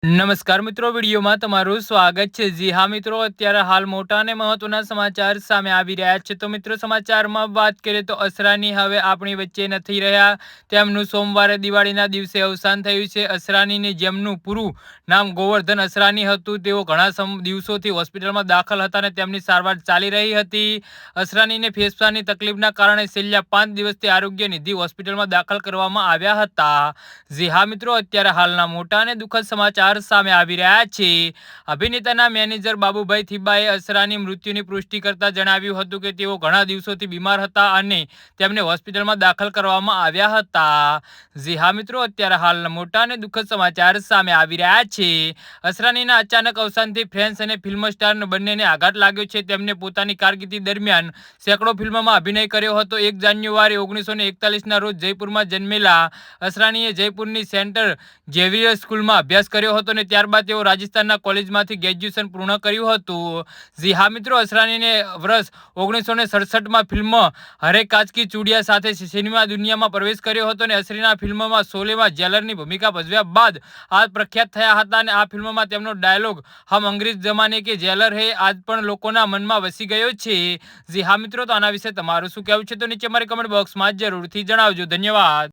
નમસ્કાર મિત્રો, વિડીયોમાં તમારું સ્વાગત છે। જી હા મિત્રો, અત્યારે હાલ મોટા અને મહત્વના સમાચાર સામે આવી રહ્યા છે। તો મિત્રો, સમાચારમાં વાત કરીએ તો અસરાની હવે આપણી વચ્ચે નથી રહ્યા। તેમનું સોમવારે દિવાળીના દિવસે અવસાન થયું છે। અસરાનીને, જેમનું પૂરું નામ ગોવર્ધન અસરાની હતું, તેઓ ઘણા દિવસોથી હોસ્પિટલમાં દાખલ હતા અને તેમની સારવાર ચાલી રહી હતી। અસરાનીને ફેફસાની તકલીફના કારણે છેલ્લા 5 દિવસથી આરોગ્ય નિધિ હોસ્પિટલમાં દાખલ કરવામાં આવ્યા હતા। જી હા મિત્રો, અત્યારે હાલના મોટા અને દુઃખદ સમાચાર સામે આવી રહ્યા છે। અભિનેતાના મેનેજર બાબુભાઈ થીબાએ અસરાની મૃત્યુની પુષ્ટિ કરતા જણાવ્યું હતું કે તેઓ ઘણા દિવસોથી બીમાર હતા અને તેમને હોસ્પિટલમાં દાખલ કરવામાં આવ્યા હતા। જી હા મિત્રો, અત્યારે હાલ મોટા અને દુઃખદ સમાચાર સામે આવી રહ્યા છે। અસરાનીના અચાનક અવસાનથી ફેન્સ અને ફિલ્મ સ્ટાર બંનેને આઘાત લાગ્યો છે। તેમને પોતાની કારકિર્દી દરમિયાન સેંકડો ફિલ્મોમાં અભિનય કર્યો હતો। 1 જાન્યુઆરી 1941ના રોજ જયપુરમાં જન્મેલા અસરાનીએ જયપુરની સેન્ટ ઝેવિયર સ્કૂલમાં અભ્યાસ કર્યો હતો અને ત્યારબાદ તેઓ રાજસ્થાનના કોલેજમાંથી ગ્રેજ્યુએશન પૂર્ણ કર્યું હતું। જી હા મિત્રો, અસરાનીને વર્ષ 1967માં ફિલ્મ હરે કાચ કી ચૂડિયા સાથે સિનેમા દુનિયામાં પ્રવેશ કર્યો હતો અને અસરીના ફિલ્મમાં શોલેમાં જેલરની ભૂમિકા ભજવ્યા બાદ આ પ્રખ્યાત થયા હતા અને આ ફિલ્મમાં તેમનો ડાયલોગ હમ અંગ્રેજ જમાને કે જેલર હે આજ પણ લોકોના મનમાં વસી ગયો છે। જી હા મિત્રો, તો આના વિશે તમારું શું કહેવું છે તો નીચે મારી કમેન્ટ બોક્સમાં જરૂરથી જણાવજો। ધન્યવાદ।